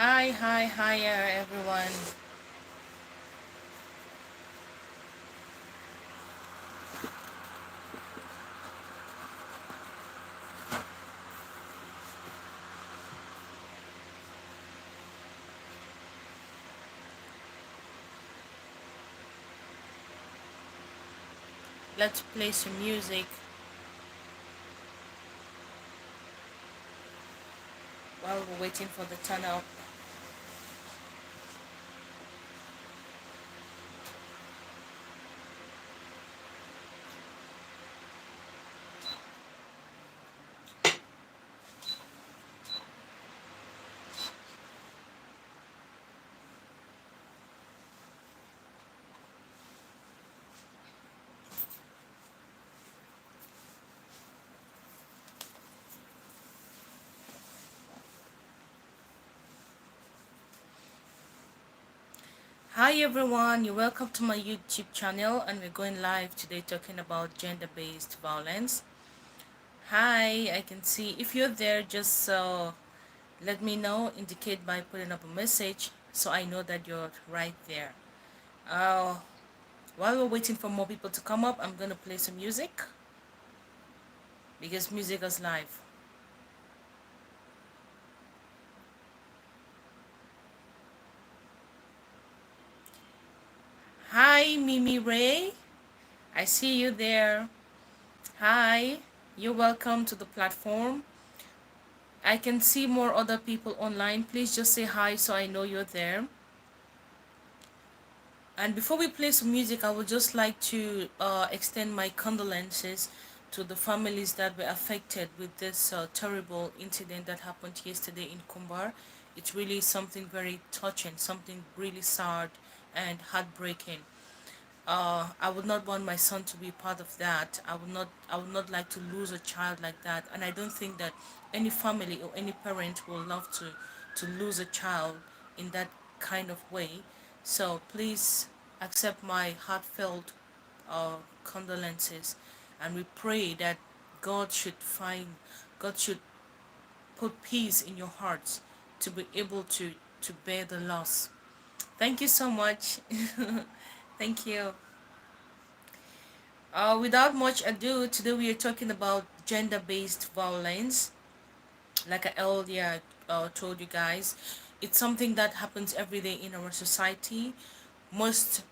Hi, everyone. Let's play some music while we're waiting for the turn up. Hi, everyone. You're welcome to my YouTube channel, and we're going live today talking about gender-based violence. Hi, I can see if you're there, just let me know, indicate by putting up a message so I know that you're right there. Uh, while we're waiting for more people to come up, I'm gonna play some music because music is live. Hi, Mimi Ray. I see you there. Hi, you're welcome to the platform. I can see more other people online. Please just say hi so I know you're there. And before we play some music, I would just like to extend my condolences to the families that were affected with this terrible incident that happened yesterday in Kumbar. It's really something very touching, something really sad and heartbreaking. I would not want my son to be part of that. I would not like to lose a child like that. And I don't think that any family or any parent will love to lose a child in that kind of way. So please accept my heartfelt condolences, and we pray that God should find, God should put peace in your hearts to be able to bear the loss. Thank you so much. Thank you. Without much ado, today we are talking about gender-based violence. Like I earlier told you guys, it's something that happens every day in our society. Most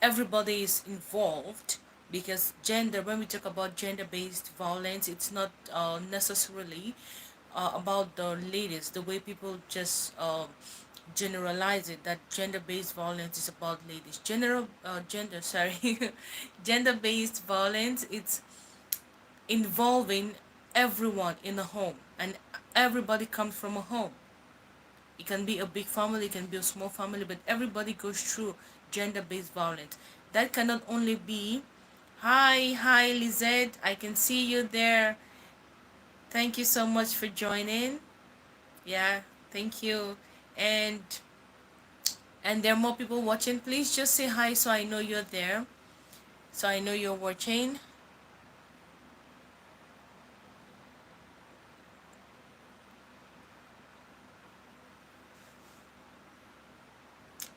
everybody is involved because gender. When we talk about gender-based violence, it's not necessarily about the ladies. The way people just generalize it, that gender-based violence is about ladies. Gender-based violence, it's involving everyone in a home, and everybody comes from a home. It can be a big family, it can be a small family, but everybody goes through gender-based violence. That cannot only be, hi Lizette, I can see you there. Thank you so much for joining. Yeah, thank you. And there are more people watching. Please just say hi so I know you're there, so I know you're watching.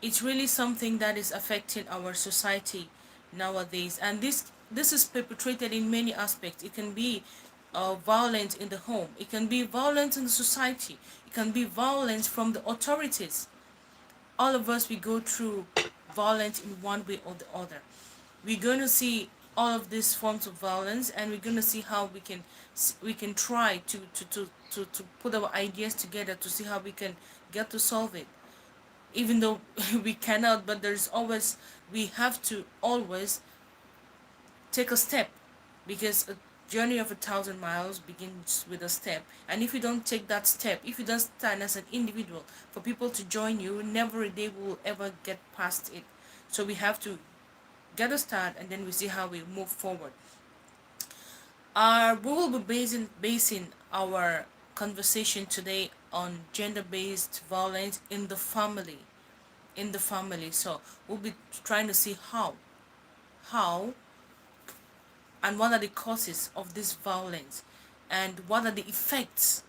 It's really something that is affecting our society nowadays, and this is perpetrated in many aspects. It can be violence in the home, it can be violence in the society, it can be violence from the authorities. All of us, we go through violence in one way or the other. We're going to see all of these forms of violence, and we're going to see how we can try to put our ideas together to see how we can get to solve it, even though we cannot. But there's always, we have to always take a step, because a journey of 1,000 miles begins with a step. And if you don't take that step, if you don't stand as an individual for people to join you, never a day will ever get past it. So we have to get a start, and then we see how we move forward. We will be basing our conversation today on gender-based violence in the family. So we'll be trying to see how and what are the causes of this violence, and what are the effects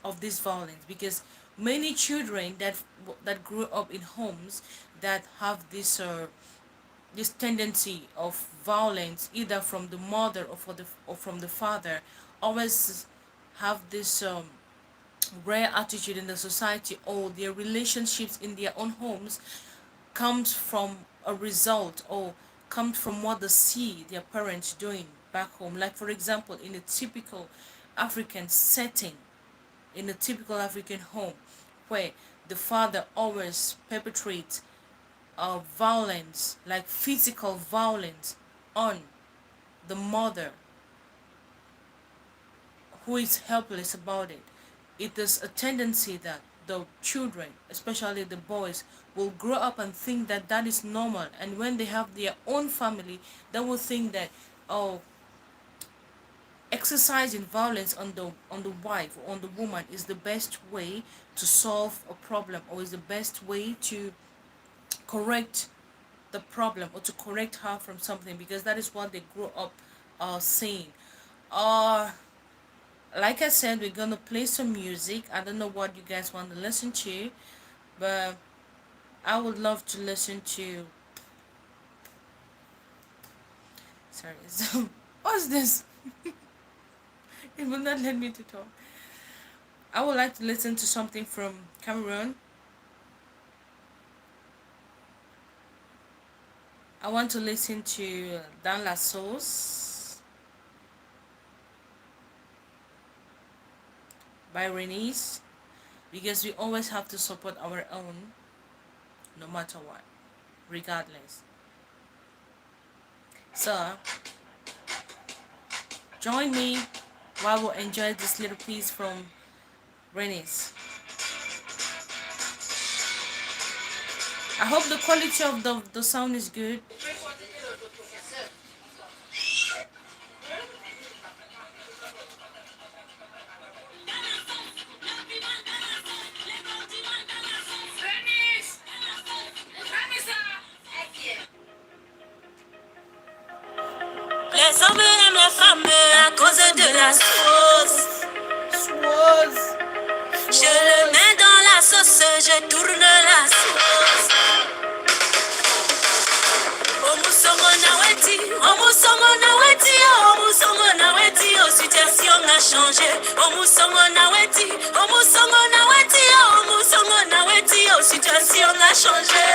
of this violence. Because Many children that grew up in homes that have this tendency of violence, either from the mother or from the father, always have this rare attitude in the society, or their relationships in their own homes comes from a result, or comes from what they see their parents doing back home. Like, for example, in a typical African setting, in a typical African home, where the father always perpetrates violence, like physical violence, on the mother, who is helpless about it. It is a tendency that the children, especially the boys, will grow up and think that that is normal, and when they have their own family, they will think that, oh, exercising violence on the wife or on the woman is the best way to solve a problem, or is the best way to correct the problem, or to correct her from something, because that is what they grew up saying. uh like I said, we're gonna play some music. I don't know what you guys want to listen to, but I would love to listen to. Sorry, so what's this? It will not let me to talk. I would like to listen to something from Cameroon. I want to listen to Dans la Sauce by Renice, because we always have to support our own, no matter what, regardless. So join me while we enjoy this little piece from Renice. I hope the quality of the sound is good. Les hommes aiment les femmes à cause de la sauce. Je le mets dans la sauce, je tourne la sauce. Omusongo na weti, omusongo na weti, omusongo na weti, oh situation a changé. Omusongo na weti, omusongo na weti, omusongo na weti, oh situation a changé.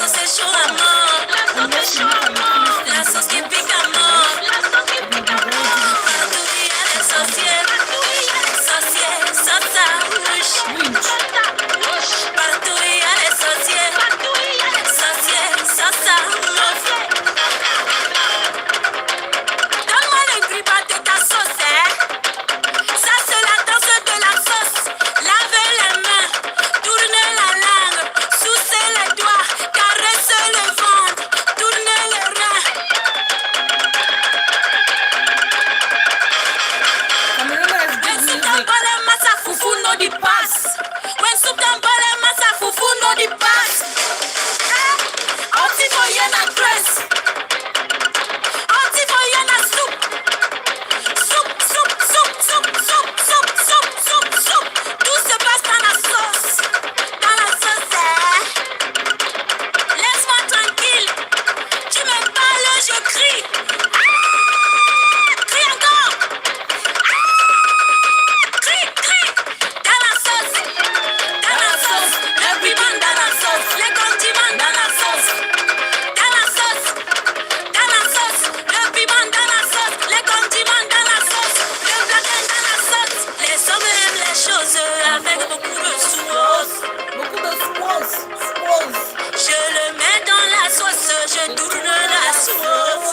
the, sauce est chaud à mort. La sauce est unless you chaud look à at the mort. La Philistines, the sauce qui roots pique of à the mort. earth, La sauce qui it will pique be à very mort. difficult Partout il y a to des handle. sorciers. Partout il y a des sorciers. Ça, ça, louche. Winch. Ça, ça, louche. Partout il y a des sorciers. Partout il y a des sorciers. Ça, ça, louche. Donne-moi le grippin de ta sauce, hein. Ça c'est la danse de la sauce. Lavez les mains, tournez la langue, sucez les doigts, caressez le ventre, tournez les reins. Cameroon has When good soup music. tambole massa fufu no di pass. When soup tambole massa fufu no di pass. Opti for yen and cress. Opti for yen and soup. Soup, soup, soup, soup, soup, soup, soup, soup, soup. Tout se passe dans la sauce. Dans la sauce, hein. Laisse-moi tranquille. Tu me parles, je crie. Ah, crie encore. Crie, crie. Dans la sauce. Dans la sauce. Le piment dans la sauce. Les condiments dans la sauce. Dans la sauce. Dans la sauce. Le piment dans la sauce. Les condiments dans la sauce. Le blackin dans la sauce. Les hommes aiment les choses avec beaucoup de sauce. Beaucoup de swans. Swans. Je le mets dans la sauce. Je tourne la sauce.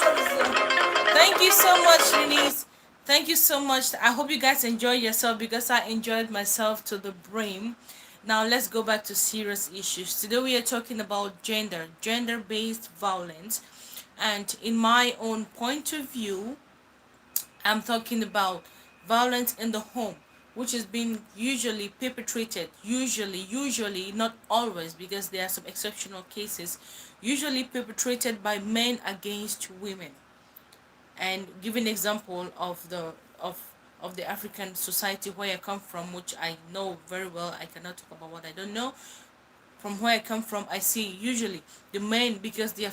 Thank you so much, Denise. Thank you so much. I hope you guys enjoy yourself because I enjoyed myself to the brim. Now let's go back to serious issues. Today we are talking about gender-based violence. And in my own point of view, I'm talking about violence in the home, which is being usually perpetrated, usually, not always, because there are some exceptional cases, usually perpetrated by men against women. And give an example of the African society where I come from, which I know very well. I cannot talk about what I don't know. From where I come from, I see usually the men, because they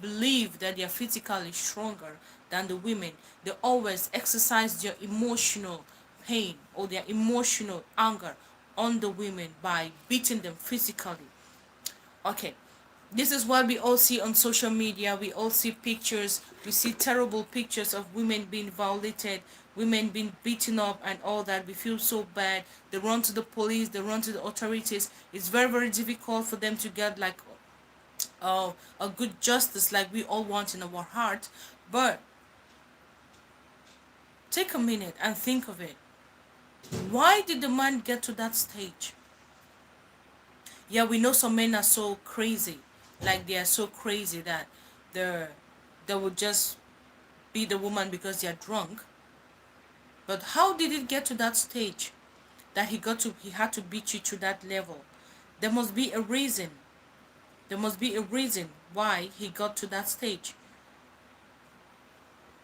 believe that they are physically stronger than the women. They always exercise their emotional pain or their emotional anger on the women by beating them physically. Okay, this is what we all see on social media. We all see pictures. We see terrible pictures of women being violated, women being beaten up and all that. We feel so bad. They run to the police, they run to the authorities. It's very, very difficult for them to get like a good justice like we all want in our heart. But take a minute and think of it. Why did the man get to that stage? Yeah, we know some men are so crazy, like they are so crazy that they would just beat the woman because they are drunk. But how did it get to that stage that he had to beat you to that level? There must be a reason. There must be a reason why he got to that stage.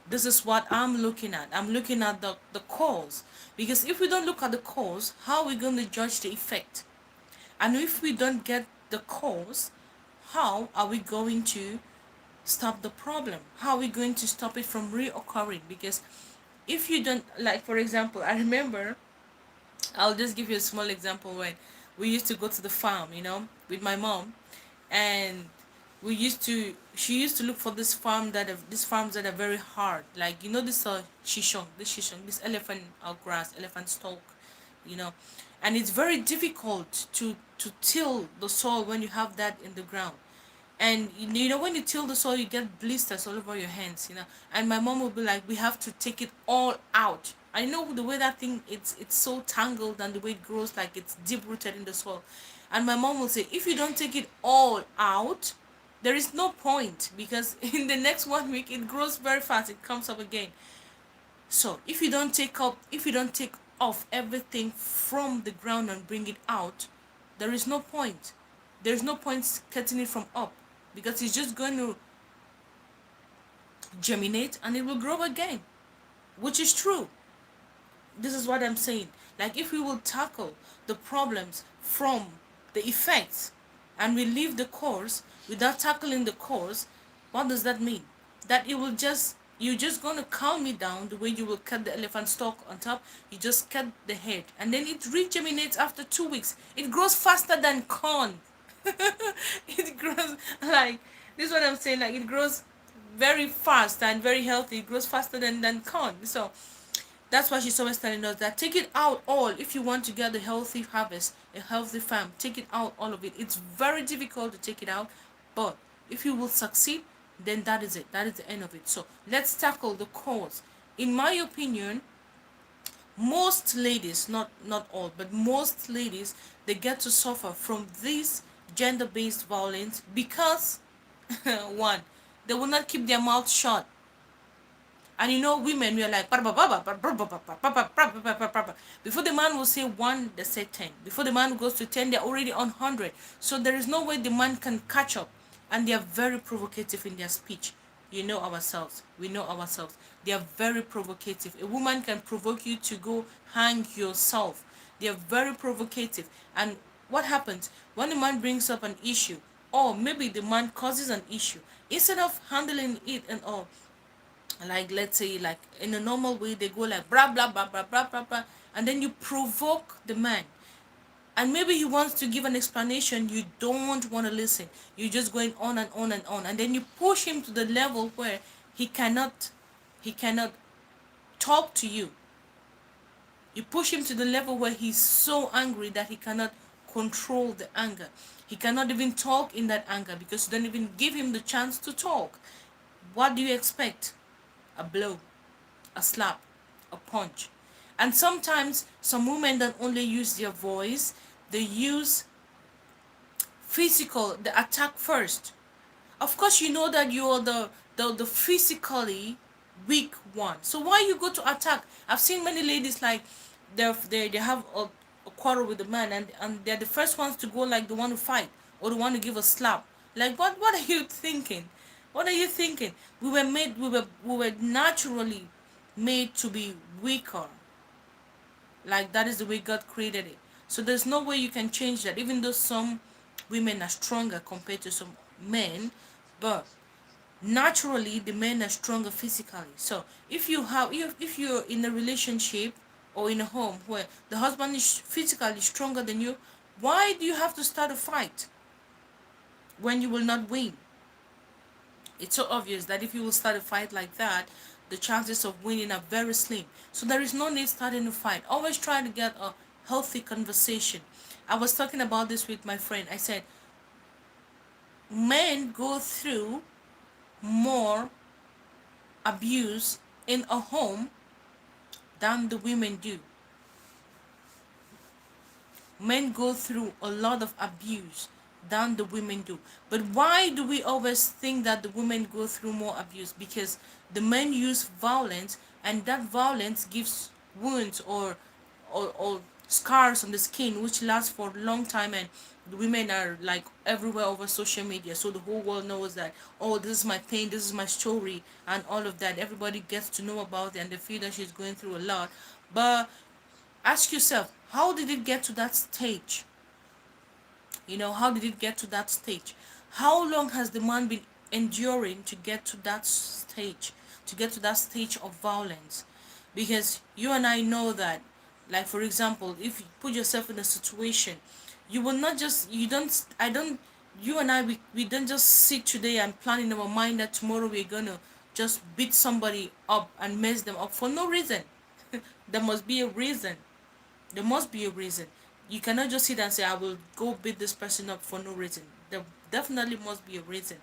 This is what I'm looking at. I'm looking at the cause. Because if we don't look at the cause, how are we going to judge the effect? And if we don't get the cause, how are we going to stop the problem? How are we going to stop it from reoccurring? Because if you don't, like for example, I remember, I'll just give you a small example when we used to go to the farm, with my mom, and she used to look for these farms that are very hard, like this this elephant grass, elephant stalk, you know, and it's very difficult to till the soil when you have that in the ground. And when you till the soil, you get blisters all over your hands, and my mom would be like, we have to take it all out. I know the way that thing, it's so tangled, and the way it grows, like it's deep rooted in the soil. And my mom will say, if you don't take it all out, there is no point, because in the next 1 week it grows very fast, it comes up again. So if you don't take off everything from the ground and bring it out, there is no point. There's no point cutting it from up, because it's just going to germinate and it will grow again, which is true. This is what I'm saying. Like, if we will tackle the problems from the effects and we leave the cause without tackling the cause, what does that mean? That you're just going to calm it down the way you will cut the elephant stalk on top. You just cut the head and then it regerminates after 2 weeks. It grows faster than corn. It grows like this is what I'm saying, like it grows very fast and very healthy. It grows faster than corn. So that's why she's always telling us that take it out all if you want to get a healthy harvest, a healthy farm. Take it out, all of it. It's very difficult to take it out, but if you will succeed, then that is it. That is the end of it. So let's tackle the cause. In my opinion, most ladies, not all, but most ladies, they get to suffer from this gender-based violence because one, they will not keep their mouth shut. And you know, women, we are like, before the man will say one, they say 10. Before the man goes to 10, they're already on 100. So there is no way the man can catch up. And they are very provocative in their speech. You know ourselves. We know ourselves. They are very provocative. A woman can provoke you to go hang yourself. They are very provocative. And what happens when the man brings up an issue, or maybe the man causes an issue, instead of handling it and all, like let's say like in a normal way, they go like blah blah blah blah blah blah blah, and then you provoke the man, and maybe he wants to give an explanation, you don't want to listen, you're just going on and on and on, and then you push him to the level where he cannot talk to you. You push him to the level where he's so angry that he cannot control the anger. He cannot even talk in that anger because you don't even give him the chance to talk. What do you expect? A blow, a slap, a punch. And sometimes some women don't only use their voice, they use physical, the attack first. Of course, you know that you're the physically weak one. So why you go to attack? I've seen many ladies like they have a quarrel with the man, and they're the first ones to go like the one to fight or the one to give a slap. Like what are you thinking? What are you thinking? We were naturally made to be weaker. Like that is the way God created it. So there's no way you can change that. Even though some women are stronger compared to some men, but naturally the men are stronger physically. So if you're in a relationship or in a home where the husband is physically stronger than you, why do you have to start a fight when you will not win? It's so obvious that if you will start a fight like that, the chances of winning are very slim. So there is no need starting a fight. Always try to get a healthy conversation. I was talking about this with my friend. I said men go through more abuse in a home than the women do. Men go through a lot of abuse than the women do. But why do we always think that the women go through more abuse? Because the men use violence, and that violence gives wounds or scars on the skin which last for a long time, and the women are like everywhere over social media, so the whole world knows that, oh, this is my pain, this is my story, and all of that. Everybody gets to know about it, and they feel that she's going through a lot. But ask yourself, how did it get to that stage? How did it get to that stage? How long has the man been enduring to get to that stage, of violence? Because you and I know that, like for example, if you put yourself in a situation, you will not just, you don't, I don't, you and I, we don't just sit today and plan in our mind that tomorrow we're gonna just beat somebody up and mess them up for no reason. There must be a reason. There must be a reason. You cannot just sit and say, I will go beat this person up for no reason. There definitely must be a reason.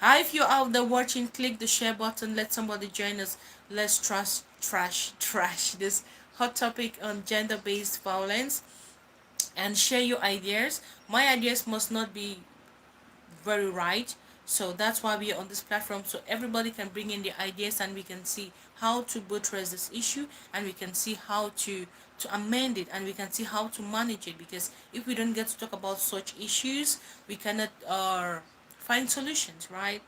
If you're out there watching, click the share button. Let somebody join us. Let's trash this hot topic on gender-based violence and share your ideas. My ideas must not be very right. So that's why we are on this platform, so everybody can bring in their ideas and we can see how to buttress this issue, and we can see how to amend it, and we can see how to manage it. Because if we don't get to talk about such issues, we cannot find solutions, right?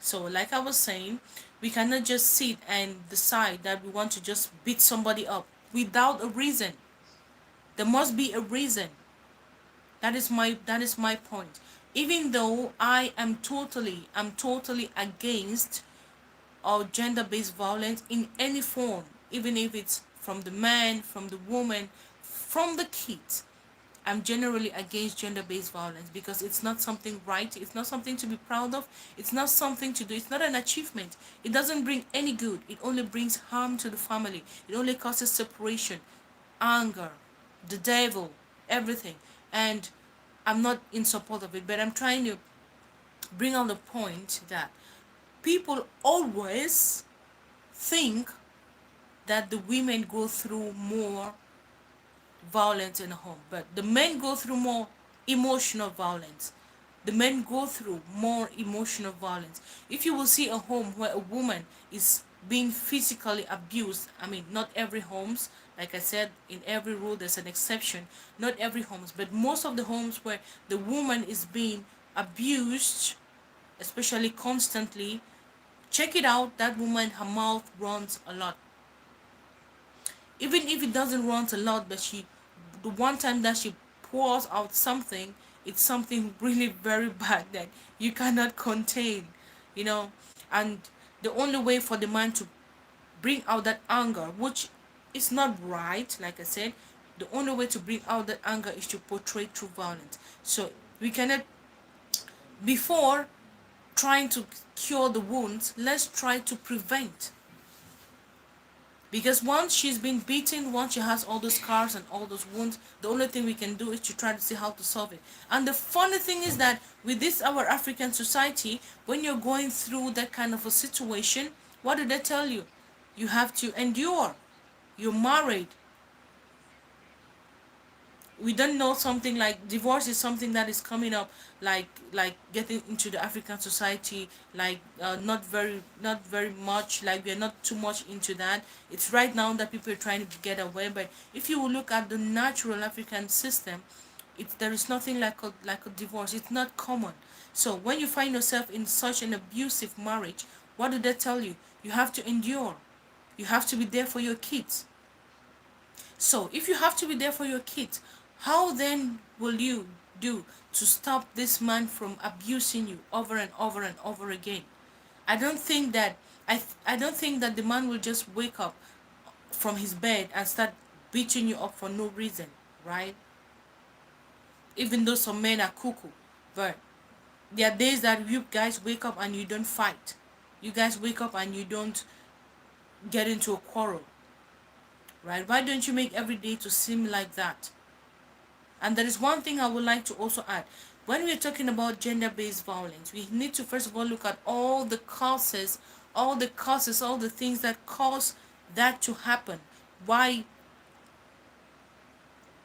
So like I was saying, we cannot just sit and decide that we want to just beat somebody up without a reason. There must be a reason. That is my point. Even though I'm totally against gender-based violence in any form, even if it's from the man, from the woman, from the kids. I'm generally against gender-based violence because it's not something right, it's not something to be proud of, it's not something to do, it's not an achievement. It doesn't bring any good, it only brings harm to the family, it only causes separation, anger, the devil, everything. And I'm not in support of it, but I'm trying to bring out the point that people always think that the women go through more violence in a home, but the men go through more emotional violence. The men go through more emotional violence. If you will see a home where a woman is being physically abused, I mean, not every homes, like I said, in every rule there's an exception. Not every homes, but most of the homes where the woman is being abused, especially constantly, check it out. That woman, her mouth runs a lot. Even if it doesn't run a lot, but the one time that she pours out something, it's something really very bad that you cannot contain, you know. And the only way for the man to bring out that anger, which is not right, like I said, the only way to bring out that anger is to portray through violence. So we cannot, before trying to cure the wounds, let's try to prevent. Because once she's been beaten, once she has all those scars and all those wounds, the only thing we can do is to try to see how to solve it. And the funny thing is that with this our African society, when you're going through that kind of a situation, what do they tell you? You have to endure. You're married. We don't know something like divorce is something that is coming up, like getting into the African society, like not very much, like we're not too much into that. It's right now that people are trying to get away, but if you will look at the natural African system, there is nothing like a divorce. It's not common. So when you find yourself in such an abusive marriage, what do they tell you? You have to endure. You have to be there for your kids. So if you have to be there for your kids, how then will you do to stop this man from abusing you over and over and over again? I don't think that I don't think that the man will just wake up from his bed and start beating you up for no reason, right? Even though some men are cuckoo, but there are days that you guys wake up and you don't fight. You guys wake up and you don't get into a quarrel, right? Why don't you make every day to seem like that? And there is one thing I would like to also add. When we're talking about gender-based violence, we need to first of all look at all the causes, all the things that cause that to happen. Why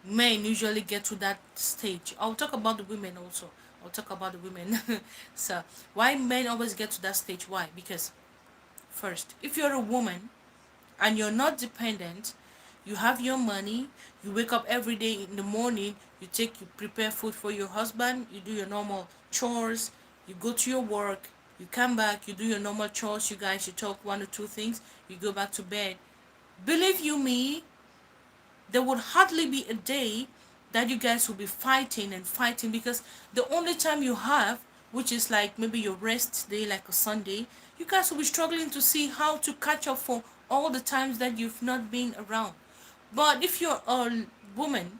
men usually get to that stage. I'll talk about the women also. I'll talk about the women. So, why men always get to that stage? Why? Because first, if you're a woman and you're not dependent, you have your money, you wake up every day in the morning, you prepare food for your husband, you do your normal chores, you go to your work, you come back, you do your normal chores, you guys, you talk one or two things, you go back to bed. Believe you me, there would hardly be a day that you guys will be fighting and fighting, because the only time you have, which is like maybe your rest day, like a Sunday, you guys will be struggling to see how to catch up for all the times that you've not been around. But if you're a woman,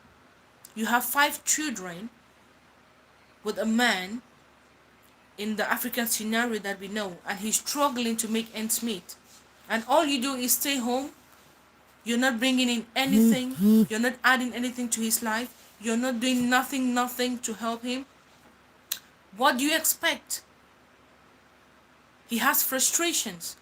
you have 5 children with a man in the African scenario that we know, and he's struggling to make ends meet, and all you do is stay home. You're not bringing in anything. You're not adding anything to his life. You're not doing nothing to help him. What do you expect? He has frustrations.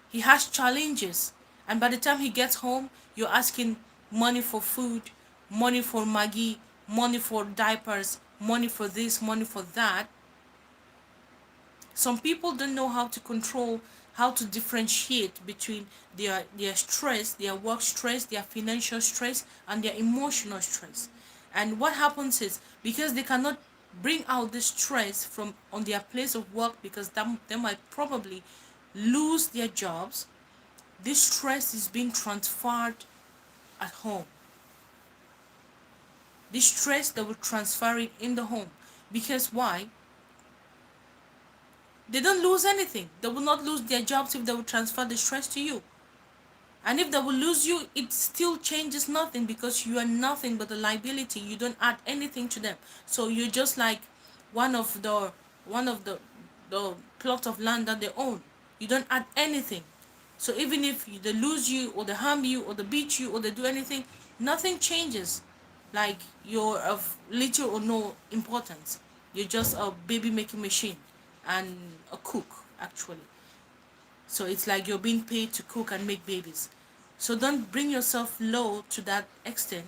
He has challenges. And by the time he gets home, you're asking money for food, money for Maggie, money for diapers, money for this, money for that. Some people don't know how to control, how to differentiate between their stress, their work stress, their financial stress, and their emotional stress. And what happens is, because they cannot bring out this stress from on their place of work, because they might probably lose their jobs, this stress is being transferred at home. This stress, they will transfer it in the home. Because why? They don't lose anything. They will not lose their jobs if they will transfer the stress to you. And if they will lose you, it still changes nothing, because you are nothing but a liability. You don't add anything to them. So you're just like one of the the plot of land that they own. You don't add anything. So even if they lose you, or they harm you, or they beat you, or they do anything, nothing changes. Like, you're of little or no importance. You're just a baby making machine and a cook, actually. So it's like you're being paid to cook and make babies. So don't bring yourself low to that extent.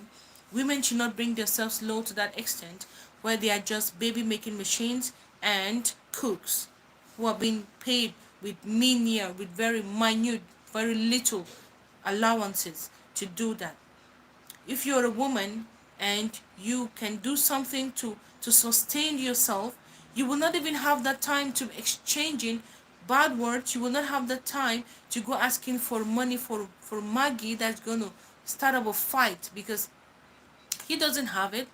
Women should not bring themselves low to that extent, where they are just baby making machines and cooks who are being paid with menial, with very minute, very little allowances to do that. If you're a woman and you can do something to sustain yourself, you will not even have that time to exchanging bad words. You will not have the time to go asking for money for Maggie that's going to start up a fight because he doesn't have it.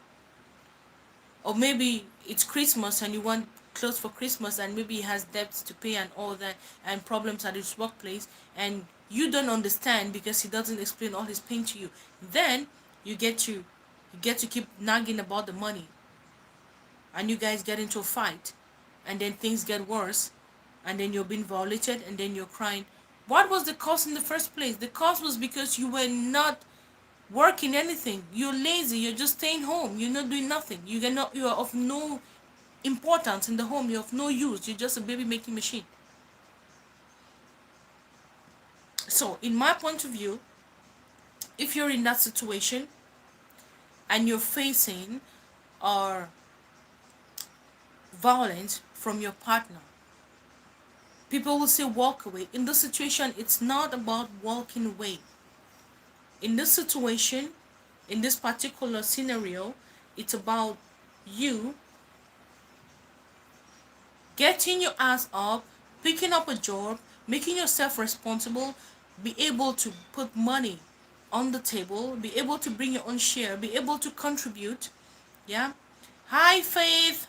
Or maybe it's Christmas and you want clothes for Christmas, and maybe he has debts to pay and all that, and problems at his workplace, and you don't understand because he doesn't explain all his pain to you. Then you get to keep nagging about the money, and you guys get into a fight, and then things get worse, and then you're being violated, and then you're crying. What was the cause in the first place? The cause was because you were not working anything. You're lazy. You're just staying home. You're not doing nothing. You are of no importance in the home. You're of no use. You're just a baby making machine. So in my point of view, if you're in that situation and you're facing or violence from your partner, people will say walk away. In this situation, it's not about walking away. In this situation, in this particular scenario, it's about you getting your ass up, picking up a job, making yourself responsible, be able to put money on the table, be able to bring your own share, be able to contribute. Yeah. Hi, Faith.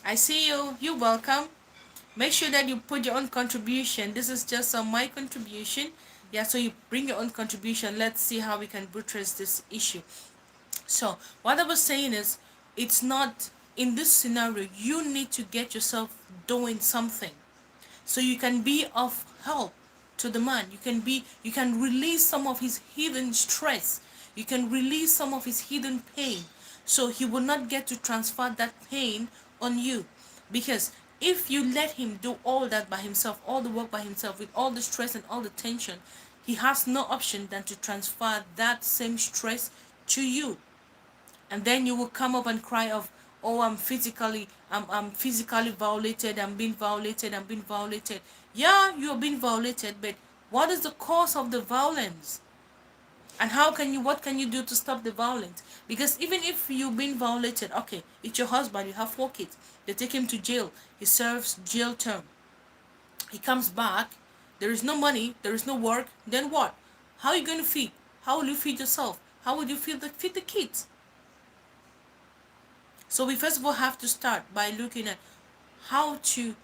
I see you. You're welcome. Make sure that you put your own contribution. This is just my contribution. Yeah, so you bring your own contribution. Let's see how we can buttress this issue. So what I was saying is, it's not in this scenario. You need to get yourself doing something so you can be of help to the man. You can release some of his hidden stress. You can release some of his hidden pain, so he will not get to transfer that pain on you. Because if you let him do all that by himself, all the work by himself, with all the stress and all the tension, he has no option than to transfer that same stress to you. And then you will come up and cry of, oh, I'm physically violated, I'm being violated. Yeah, you're being violated, but what is the cause of the violence? And what can you do to stop the violence? Because even if you've been violated, okay, it's your husband, you have 4 kids, they take him to jail, he serves jail term, he comes back, there is no money, there is no work, then what? How are you going to feed? How will you feed yourself? How will you feed the kids? So we first of all have to start by looking at how to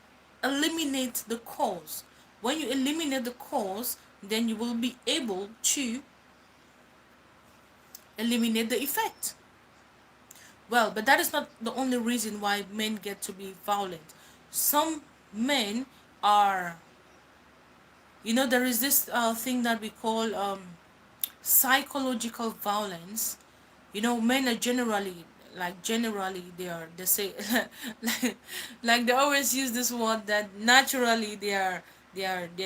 eliminate the cause. When you eliminate the cause, then you will be able to eliminate the effect. Well, but that is not the only reason why men get to be violent. Some men are, there is this thing that we call psychological violence. Men are generally they say like they always use this word that naturally they're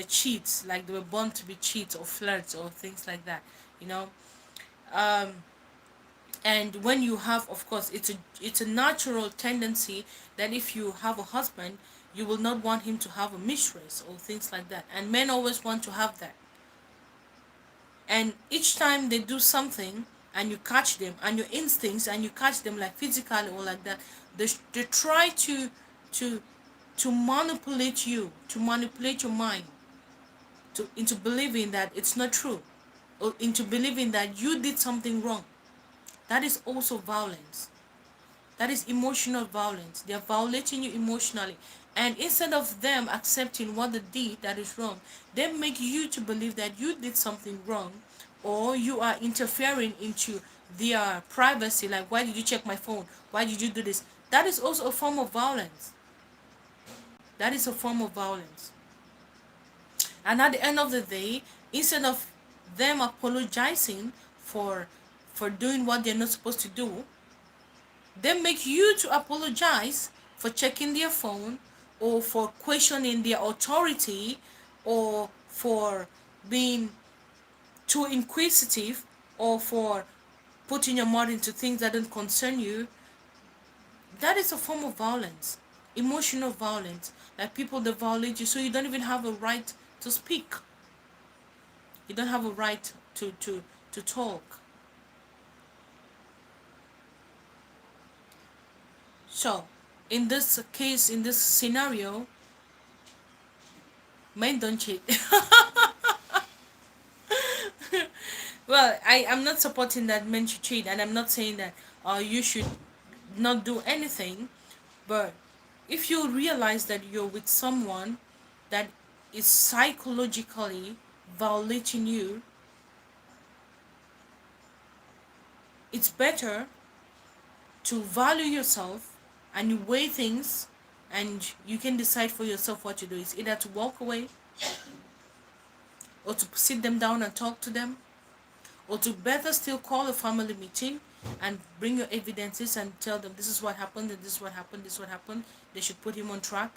cheats, like they were born to be cheats or flirts or things like that. you know um and when you have, of course, it's a natural tendency that if you have a husband, you will not want him to have a mistress or things like that, and men always want to have that. And each time they do something and you catch them, and your instincts, and you catch them like physically or like that, they try to to manipulate you, to manipulate your mind into believing that it's not true, or into believing that you did something wrong. That is also violence. That is emotional violence. They are violating you emotionally. And instead of them accepting what they did that is wrong, they make you to believe that you did something wrong, or you are interfering into their privacy. Like, why did you check my phone? Why did you do this? That is also a form of violence. That is a form of violence. And at the end of the day, instead of them apologizing for doing what they're not supposed to do, they make you to apologize for checking their phone, or for questioning their authority, or for being too inquisitive, or for putting your mouth into things that don't concern you. That is a form of violence, emotional violence. Like, people that violate you, so you don't even have a right to speak. You don't have a right to talk. So, in this case, in this scenario, men don't cheat. Well, I am not supporting that men should cheat, and I'm not saying that you should not do anything. But if you realize that you're with someone that is psychologically violating you, it's better to value yourself and you weigh things, and you can decide for yourself what to do. It's either to walk away, or to sit them down and talk to them, or to better still call a family meeting and bring your evidences and tell them this is what happened, and this is what happened, this is what happened. They should put him on track.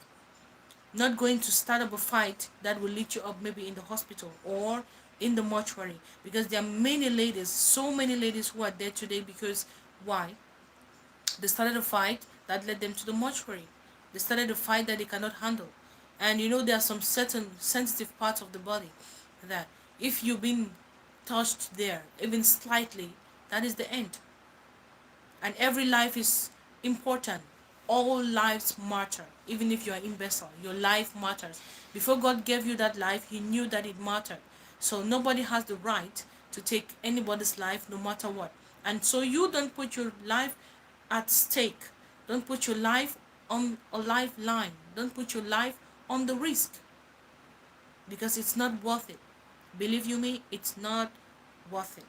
Not going to start up a fight that will lead you up maybe in the hospital or in the mortuary, because there are many ladies, so many ladies who are dead today because why? They started a fight that led them to the mortuary. They started a fight that they cannot handle. And there are some certain sensitive parts of the body that if you've been touched there, even slightly, that is the end. And every life is important. All lives matter. Even if you are imbecile, your life matters. Before God gave you that life, He knew that it mattered. So nobody has the right to take anybody's life, no matter what. And so you don't put your life at stake. Don't put your life on a lifeline. Don't put your life on the risk, because it's not worth it. Believe you me, it's not worth it.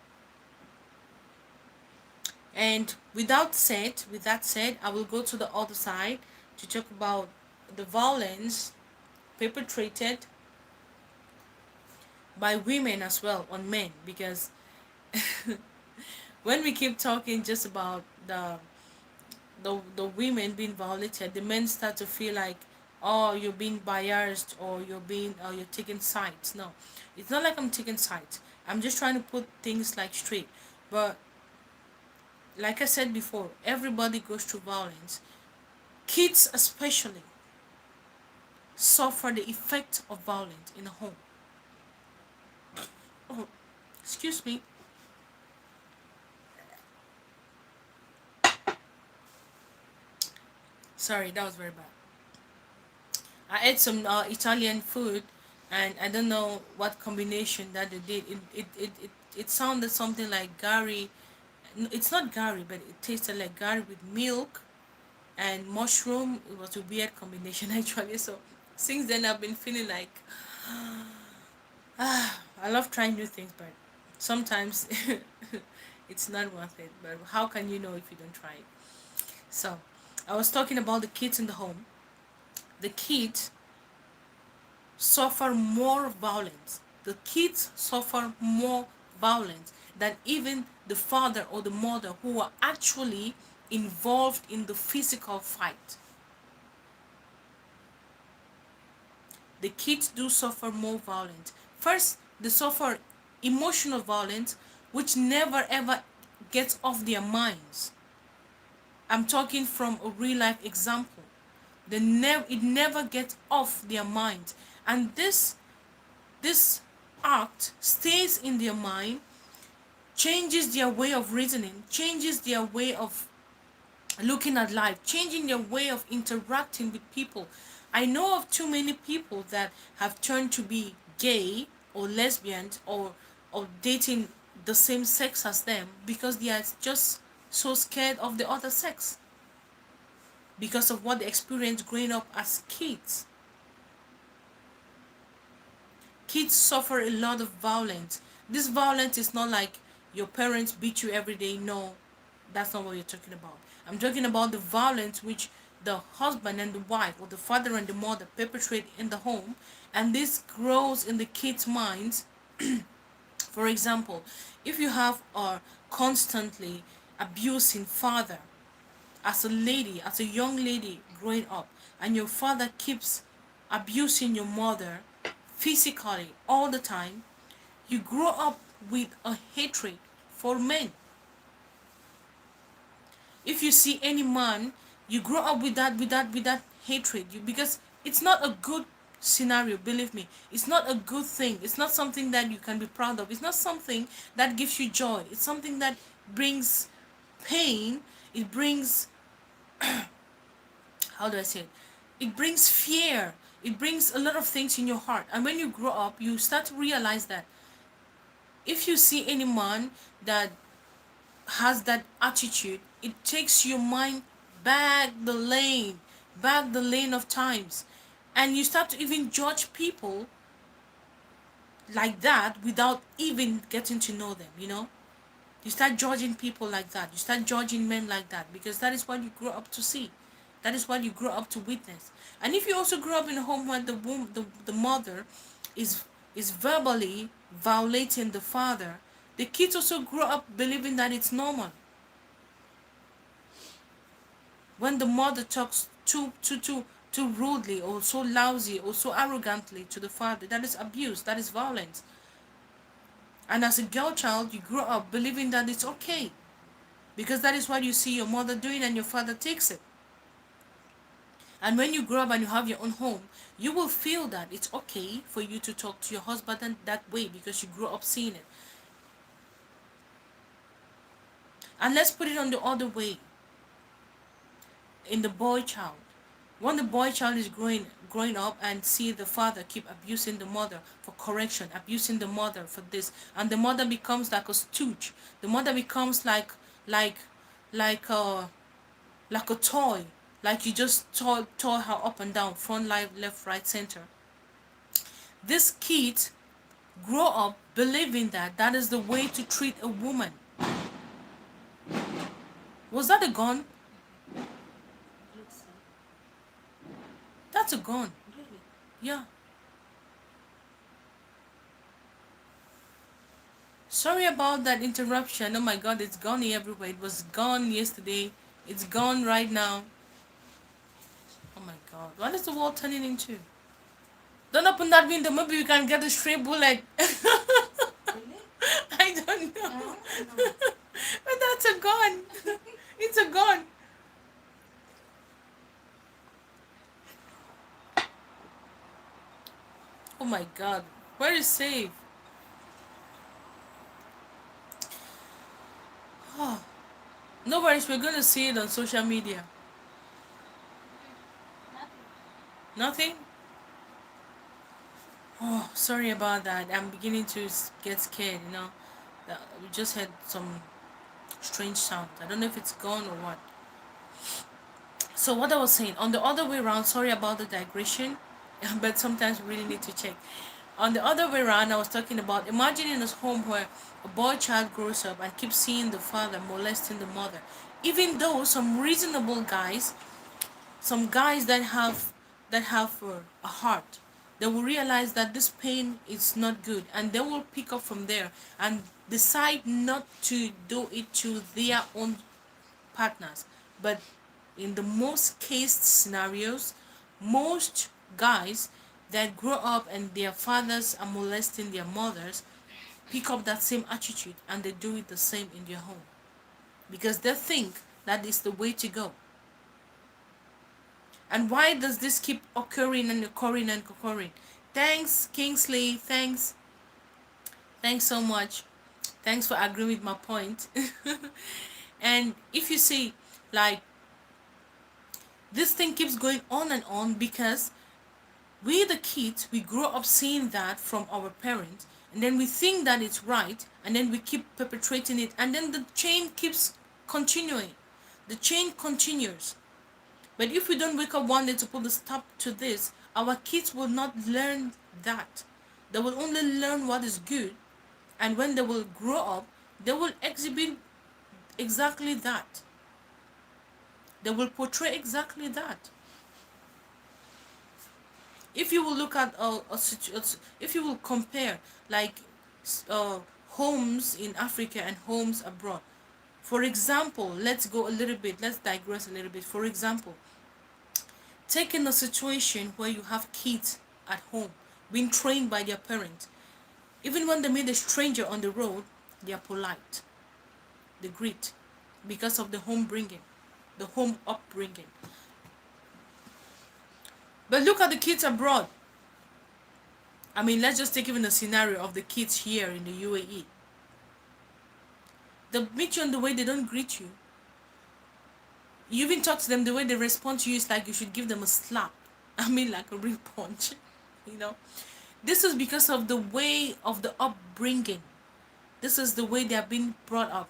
And with that said, I will go to the other side to talk about the violence perpetrated by women as well on men, because when we keep talking just about the women being violated, the men start to feel like, oh, you're being biased, or you're taking sides. No, it's not like I'm taking sides. I'm just trying to put things like straight. But like I said before, everybody goes through violence. Kids especially suffer the effect of violence in a home. Oh, excuse me. Sorry, that was very bad. I ate some Italian food, and I don't know what combination that they did. It sounded something like gari. It's not gari, but it tasted like gari with milk and mushroom. It was a weird combination actually. So since then I've been feeling like I love trying new things, but sometimes it's not worth it. But how can you know if you don't try it? So I was talking about the kids in the home. The kids suffer more violence. The kids suffer more violence than even the father or the mother who are actually involved in the physical fight. The kids do suffer more violence. First, they suffer emotional violence, which never ever gets off their minds. I'm talking from a real life example. It never gets off their minds, and this act stays in their mind, changes their way of reasoning, changes their way of looking at life, changing their way of interacting with people. I know of too many people that have turned to be gay or lesbians, or dating the same sex as them, because they are just so scared of the other sex. because of what they experienced growing up as kids. Kids suffer a lot of violence. This violence is not like your parents beat you every day. No, that's not what you're talking about. I'm talking about the violence which the husband and the wife, or the father and the mother, perpetrate in the home, and this grows in the kids' minds. For example, if you have a constantly abusing father, as a lady, as a young lady growing up, and your father keeps abusing your mother physically all the time, you grow up with a hatred for men. If you see any man, you grow up with that hatred. Because it's not a good scenario, believe me. It's not a good thing. It's not something that you can be proud of. It's not something that gives you joy. It's something that brings pain. It brings, how do I say it? It brings fear. It brings a lot of things in your heart. And when you grow up, you start to realize that if you see any man that has that attitude, it takes your mind back the lane of times. And you start to even judge people like that without even getting to know them. You start judging people like that. You start judging men like that, because that is what you grew up to see. That is what you grew up to witness. And if you also grew up in a home where the mother is verbally violating the father, the kids also grow up believing that it's normal. When the mother talks too rudely, or so lousy, or so arrogantly to the father, that is abuse, that is violence. And as a girl child, you grow up believing that it's okay, because that is what you see your mother doing and your father takes it. And when you grow up and you have your own home, you will feel that it's okay for you to talk to your husband that way, because you grew up seeing it. And let's put it on the other way. In the boy child, when the boy child is growing up and see the father keep abusing the mother for correction, abusing the mother for this, and the mother becomes like a stooge. The mother becomes like like a like a toy, like you just toy her up and down, front, left, right, center. This kid grow up believing that that is the way to treat a woman. Was that a gun? That's a gun. Yeah. Sorry about that interruption. Oh my god, it's gone everywhere. It was gone yesterday. It's gone right now. Oh my god. What is the world turning into? Don't open that window. Maybe we can get a stray bullet. I don't know. But that's a gun. It's a gun. Oh my god. Where is safe? Oh. No worries, we're gonna see it on social media. Nothing? Oh, sorry about that. I'm beginning to get scared. We just had some strange sound. I don't know if it's gone or what. So what I was saying, on the other way around, sorry about the digression, but sometimes we really need to check. On the other way around, I was talking about imagining a home where a boy child grows up and keeps seeing the father molesting the mother. Even though some reasonable guys, some guys that have a heart, they will realize that this pain is not good, and they will pick up from there and decide not to do it to their own partners. But in the most case scenarios, most guys that grow up and their fathers are molesting their mothers pick up that same attitude, and they do it the same in their home, because they think that is the way to go. And why does this keep occurring and occurring and occurring? Thanks, Kingsley. Thanks so much. Thanks for agreeing with my point. And if you see, like, this thing keeps going on and on, because we the kids, we grow up seeing that from our parents, and then we think that it's right, and then we keep perpetrating it, and then the chain keeps continuing. The chain continues. But if we don't wake up one day to put a stop to this, our kids will not learn that. They will only learn what is good, and when they will grow up, they will exhibit exactly that. They will portray exactly that. If you will look at if you will compare like uh, homes in Africa and homes abroad. For example, let's go a little bit, let's digress a little bit. For example, take in a situation where you have kids at home being trained by their parents. Even when they meet a stranger on the road, they are polite. They greet because of the home bringing, the home upbringing. But look at the kids abroad. I mean, let's just take even the scenario of the kids here in the UAE. They meet you on the way, they don't greet you. You even talk to them, the way they respond to you is like you should give them a slap. I mean, like a real punch. you know. This is because of the way of the upbringing. This is the way they are being brought up.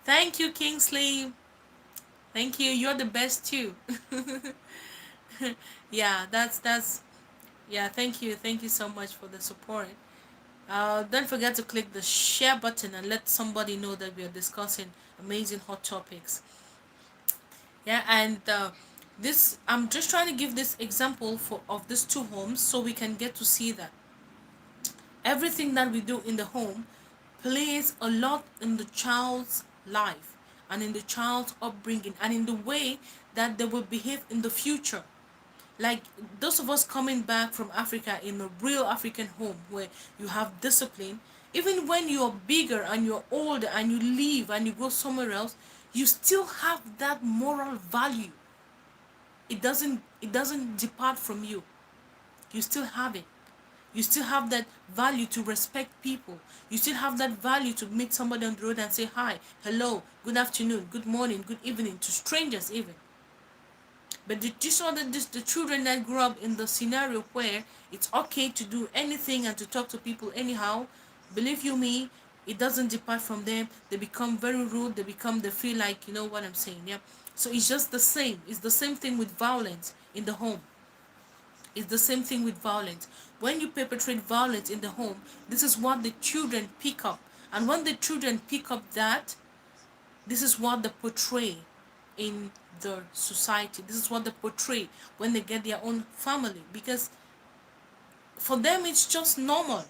Thank you, Kingsley. Thank you. You're the best too. yeah, that's yeah, thank you so much for the support. Don't forget to click the share button and let somebody know that we are discussing amazing hot topics. Yeah, and this I'm just trying to give this example for of these two homes so we can get to see that everything that we do in the home plays a lot in the child's life and in the child's upbringing and in the way that they will behave in the future. Like those of us coming back from Africa in a real African home where you have discipline, even when you're bigger and you're older and you leave and you go somewhere else, you still have that moral value. It doesn't depart from you. You still have it. You still have that value to respect people. You still have that value to meet somebody on the road and say hi, hello, good afternoon, good morning, good evening to strangers even. But did you saw that the children that grew up in the scenario where it's okay to do anything and to talk to people anyhow, believe you me, it doesn't depart from them. They become very rude. They feel like, you know what I'm saying, yeah. So it's just the same. It's the same thing with violence in the home. It's the same thing with violence. When you perpetrate violence in the home, this is what the children pick up. And when the children pick up that, this is what they portray in the society. This is what they portray when they get their own family. Because for them, it's just normal.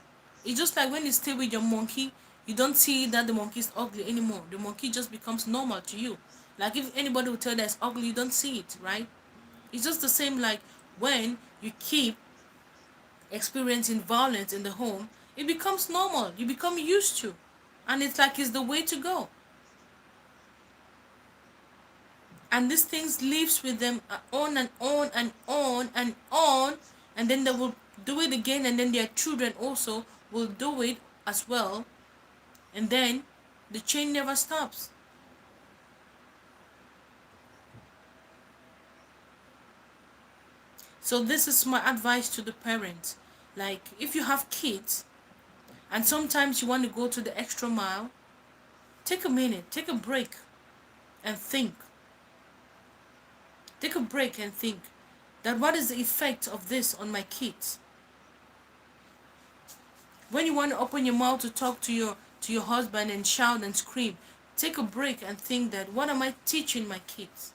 It's just like when you stay with your monkey, you don't see that the monkey is ugly anymore. The monkey just becomes normal to you. Like if anybody will tell you that it's ugly, you don't see it, right? It's just the same like when you keep experiencing violence in the home, it becomes normal. You become used to. And it's like it's the way to go. And these things lives with them on and on and on and on, and then they will do it again, and then their children also will do it as well, and then the chain never stops. So this is my advice to the parents. Like if you have kids and sometimes you want to go to the extra mile, take a minute, take a break and think. Take a break and think that what is the effect of this on my kids? When you want to open your mouth to talk to your husband and shout and scream, take a break and think that what am I teaching my kids?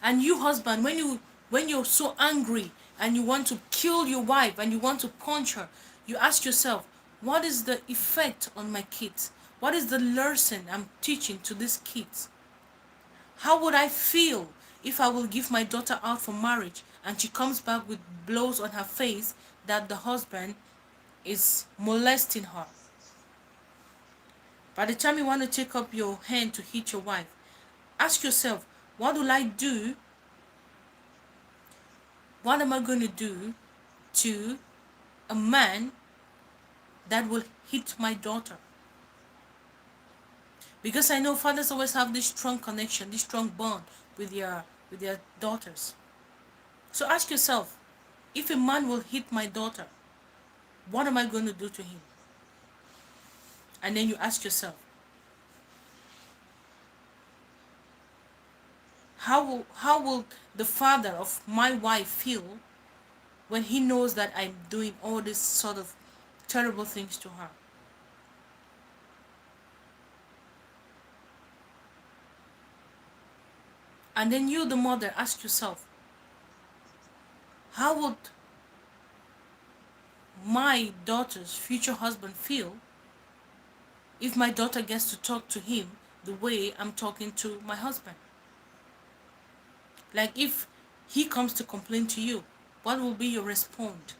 And you husband, when you're so angry and you want to kill your wife and you want to punch her, you ask yourself, what is the effect on my kids? What is the lesson I'm teaching to these kids? How would I feel if I will give my daughter out for marriage and she comes back with blows on her face that the husband is molesting her? By the time you want to take up your hand to hit your wife, ask yourself, what will I do? What am I going to do to a man that will hit my daughter? Because I know fathers always have this strong connection, this strong bond with their daughters. So ask yourself, if a man will hit my daughter, what am I going to do to him? And then you ask yourself, How will the father of my wife feel when he knows that I'm doing all this sort of terrible things to her? And then you, the mother, ask yourself, how would my daughter's future husband feel if my daughter gets to talk to him the way I'm talking to my husband? Like, if he comes to complain to you, what will be your response?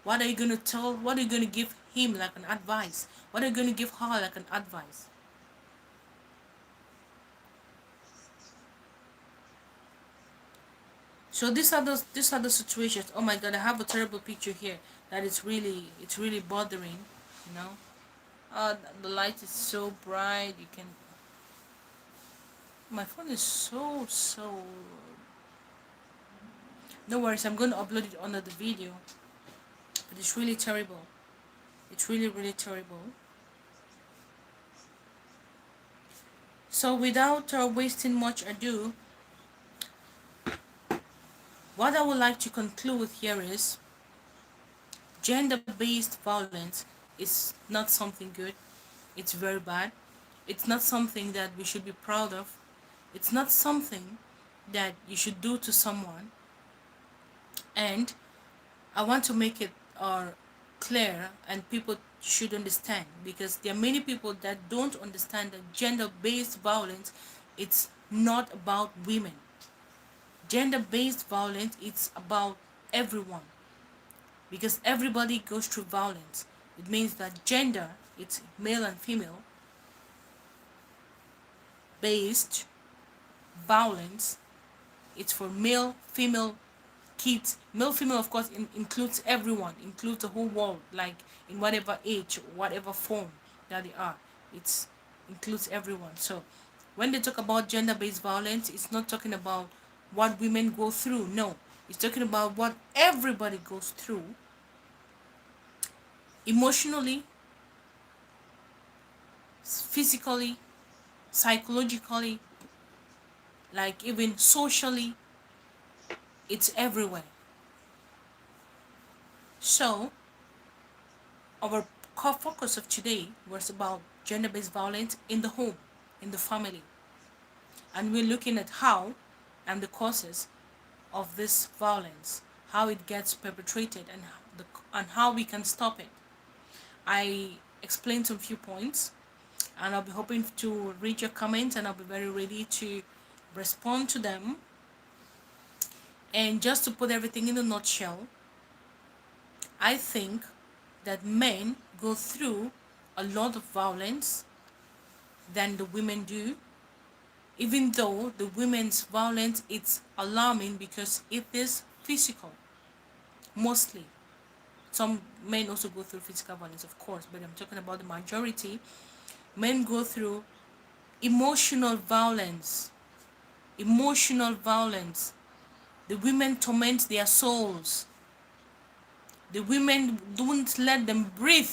What are you going to tell? What are you going to give him like an advice? What are you going to give her like an advice? So these are the situations. Oh my god, I have a terrible picture here that it's really bothering, you know. The light is so bright. You can. My phone is so. No worries. I'm going to upload it under the video. But it's really terrible. It's really terrible. So without wasting much ado, what I would like to conclude here is gender-based violence is not something good. It's very bad. It's not something that we should be proud of. It's not something that you should do to someone. And I want to make it clear, and people should understand, because there are many people that don't understand that gender-based violence, it's not about women. Gender-based violence, it's about everyone, because everybody goes through violence. It means that gender, it's male and female based violence. It's for male, female, kids. Male, female, of course, includes everyone, includes the whole world, like in whatever age, whatever form that they are. It includes everyone. So when they talk about gender-based violence, it's not talking about what women go through. No, it's talking about what everybody goes through, emotionally, physically, psychologically, like even socially. It's everywhere. So our core focus of today was about gender-based violence in the home, in the family, and we're looking at how and the causes of this violence, how it gets perpetrated, and how we can stop it. I explained some few points, and I'll be hoping to read your comments, and I'll be very ready to respond to them. And just to put everything in a nutshell, I think that men go through a lot of violence than the women do, even though the women's violence it's alarming because it is physical mostly. Some men also go through physical violence, of course, but I'm talking about the majority. Men go through emotional violence. Emotional violence. The women torment their souls. The women don't let them breathe.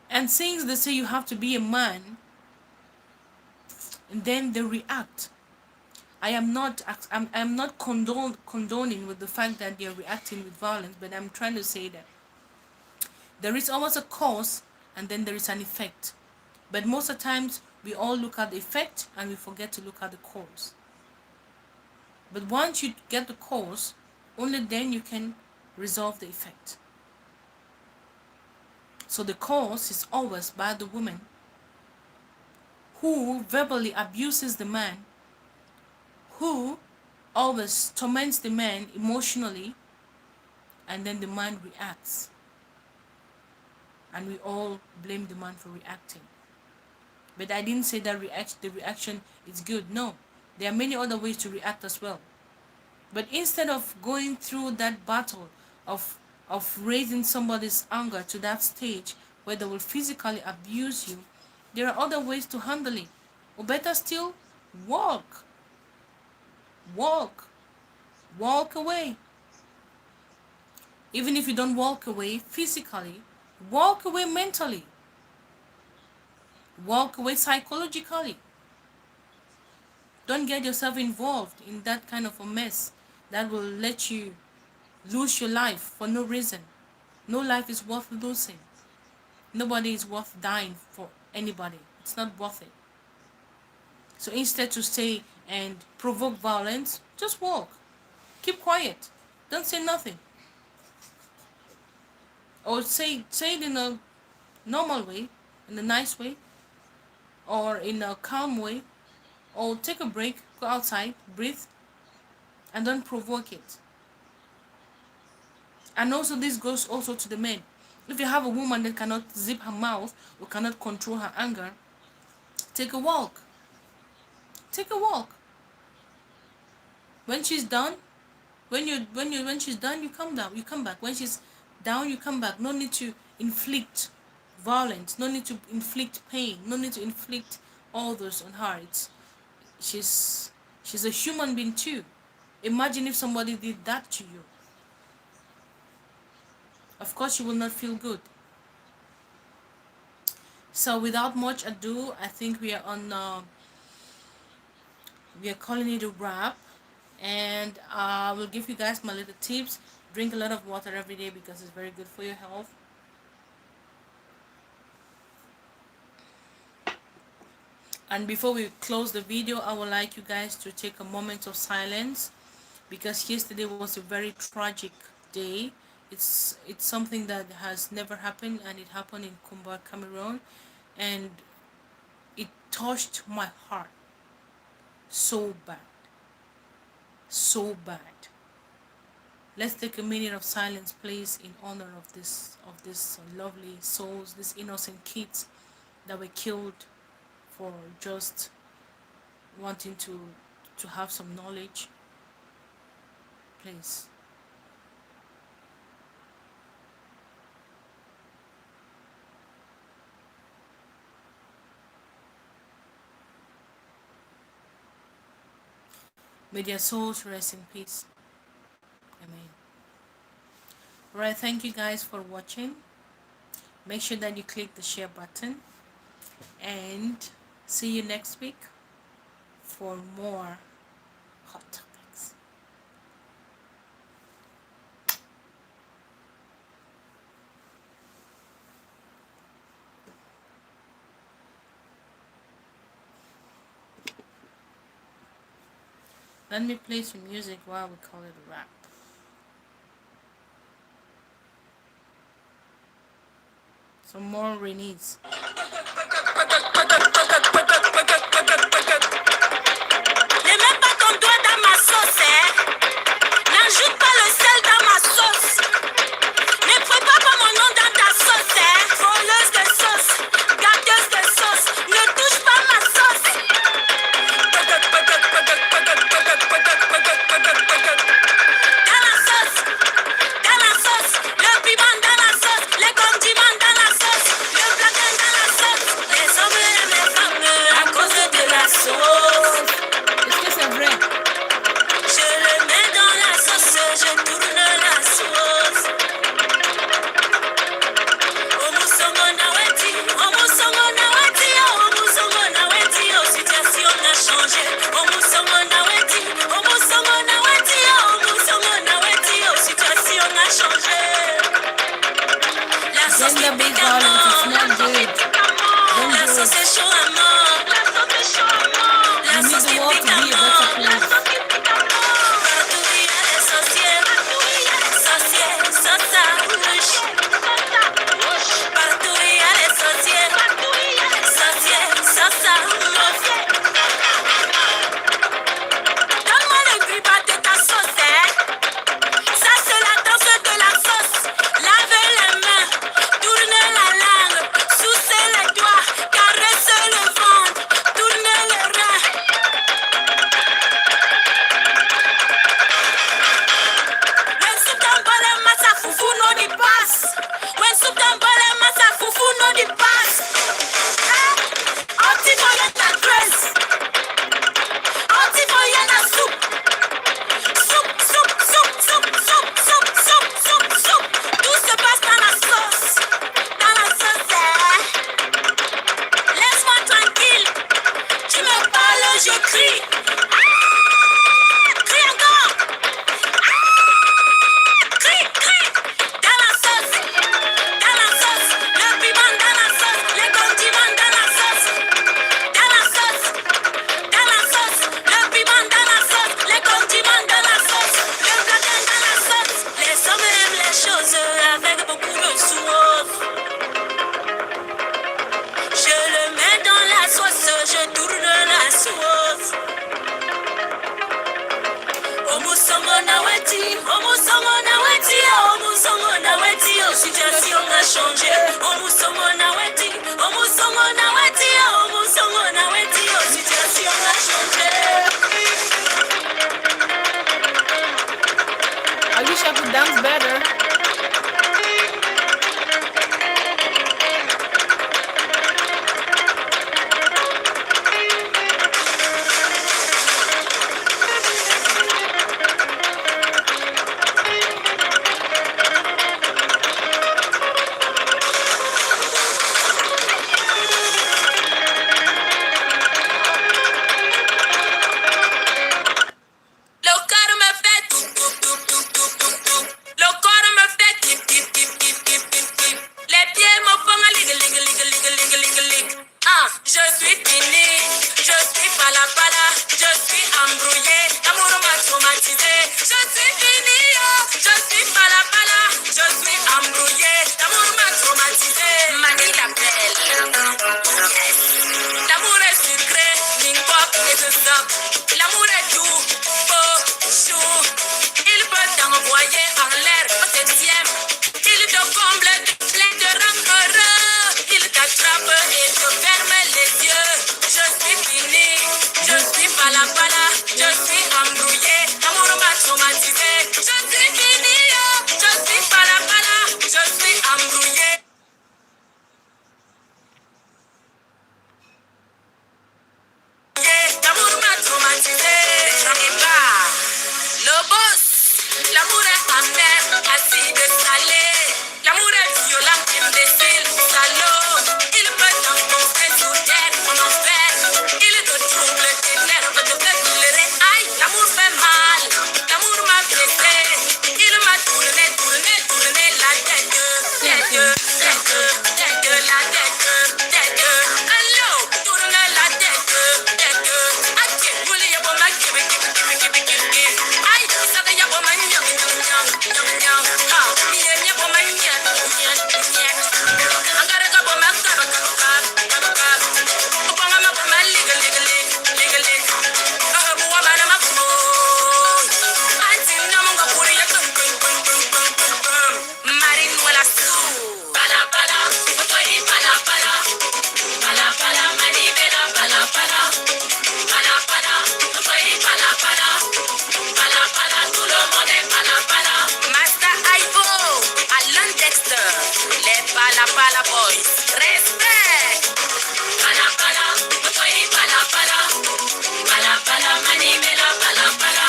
And since they say you have to be a man, and then they react. I'm not condoning with the fact that they're reacting with violence, but I'm trying to say that there is always a cause and then there is an effect. But most of the times we all look at the effect and we forget to look at the cause. But once you get the cause, only then you can resolve the effect. So the cause is always by the woman who verbally abuses the man, who always torments the man emotionally, and then the man reacts. And we all blame the man for reacting. But I didn't say that the reaction is good. No, there are many other ways to react as well. But instead of going through that battle of raising somebody's anger to that stage where they will physically abuse you, there are other ways to handle it. Or better still, walk. Walk. Walk away. Even if you don't walk away physically, walk away mentally. Walk away psychologically. Don't get yourself involved in that kind of a mess that will let you lose your life for no reason. No life is worth losing. Nobody is worth dying for anybody. It's not worth it. So instead to stay and provoke violence, just walk. Keep quiet. Don't say nothing. Or say it in a normal way, in a nice way, or in a calm way, or take a break, go outside, breathe, and don't provoke it. And also this goes also to the men. If you have a woman that cannot zip her mouth or cannot control her anger, take a walk. Take a walk. When she's done, when she's done, you come down, you come back. When she's down, you come back. No need to inflict violence, no need to inflict pain, no need to inflict all those on her. She's she's a human being too. Imagine if somebody did that to you. Of course you will not feel good. So without much ado, I think we are on we are calling it a wrap, and I will give you guys my little tips. Drink a lot of water every day because it's very good for your health. And before we close the video, I would like you guys to take a moment of silence, because yesterday was a very tragic day. It's something that has never happened, and it happened in Kumba, Cameroon, and it touched my heart so bad, so bad. Let's take a minute of silence, please, in honor of this lovely souls, these innocent kids that were killed for just wanting to have some knowledge. Please. May their souls rest in peace. Amen. Alright, thank you guys for watching. Make sure that you click the share button, and see you next week for more hot topics. Let me play some music while we call it a wrap. Some more Renee's. Ne mets pas ton doigt dans ma sauce, hein. N'ajoute pas le sel dans ma sauce. Ne prépare pas mon nom dans ta sauce, hein. Voleuse de sauce, gâteuse de sauce. Ne touche pas ma sauce. Dans la sauce, le piment dans la sauce, les condiments dans la sauce, le blacon dans la sauce. Les hommes et les femmes à cause de la sauce. Est-ce que c'est vrai? Je le mets dans la sauce, je tourne la sauce. Omusongo na weti, oh, situation a changé. Omusongo na weti, oh, situation a changé. La sauce qui Gender based pique à violence is mort, not good. Don't la do sauce it. est chaud à mort, We la need sauce the qui world pique to à be a better mort. place. Partout il y a les sorciers, ça rouge. Partout il y a les sorciers, ça rouge. Donne-moi le gribat de ta sauce, hein. Ça c'est la danse de la sauce. Lavez les mains, tournez la langue, soucez les doigts, caressez le vent. situation a changé. Situation a changé. I wish I could dance better. Le corps me fait tout, tout, tout, tout, tout, tout, tout. Le corps me fait tip, tip, tip, tip, tip, tip, tip. Les pieds me font un ligue, ligue, ligue, ligue, ligue, ligue, ligue. Ah, je suis fini, je suis pala pala, je suis embrouillé, l'amour m'a traumatisé. Je suis fini, oh, je suis pala pala, je suis embrouillé, l'amour m'a traumatisé. Manie l'appelle. L'amour est sucré, n'importe et de stop. L'amour est doux, beau, chou. Il peut t'envoyer en l'air au septième. Il te comble de plein de rancœur. Il t'attrape et te ferme les yeux. Je suis fini, je suis pala pala, je suis embrouillé. L'amour m'a traumatisé. Je suis fini, oh, je suis pala pala, je suis embrouillé. L'amour m'a traumatisé, j'en ai pas. Le boss, l'amour est amer, acide salé. L'amour est violent, imbécile, salaud. Il peut t'enfoncer sous terre, en enfer. Il te trouble, t'énerve, te fait pleurer. Aïe, l'amour fait mal, l'amour m'a blessé. Il m'a tourné, tourné, tourné la tête. Tête, tête, tête, la tête, tête. Allô, tourne la tête, tête. Aïe, voulez y avoir ma kibi, kibi, kibi, kibi, kibi. Aïe, ça va y avoir ma nyam, nyam, nyam, nyam, nyam. Ha, miye, miye, bo ma nyam, nyam, nyam. Angara ka bo ma kaba, kaba, kaba, kaba. Opa ma bo ma liga, liga, liga, liga, liga. Bo wa ma na ma bo. Anti na mo nga puri ya tum, tum, tum, tum, tum, tum, tum. Marine wala su. Pala, pala, otoy, pala, pala. Pala, pala, mani bela, pala, pala. Pala, pala, otoy, pala, pala. Pala, pala, tout le monde est pala, pala. Master Ivo, Alan Dexter, les pala, pala boys. Respect. Pala, pala, otoy, pala, pala. Pala, pala, mani bela, pala, pala.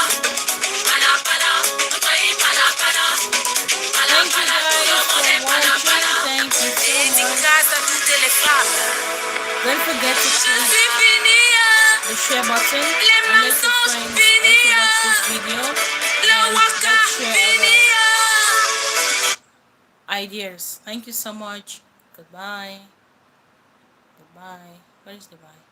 Pala, pala, otoy, pala, pala. Pala, Thank you pala, tout le guys monde est for pala, watching. pala. Thank you so much. Dédicace à toutes les femmes. Don't forget to Je click suis finie, the share button les and let your mensonges friends finis, also watch this video, le and waka let's share finis. our ideas. Thank you so much. Goodbye. Goodbye. Where is the bye?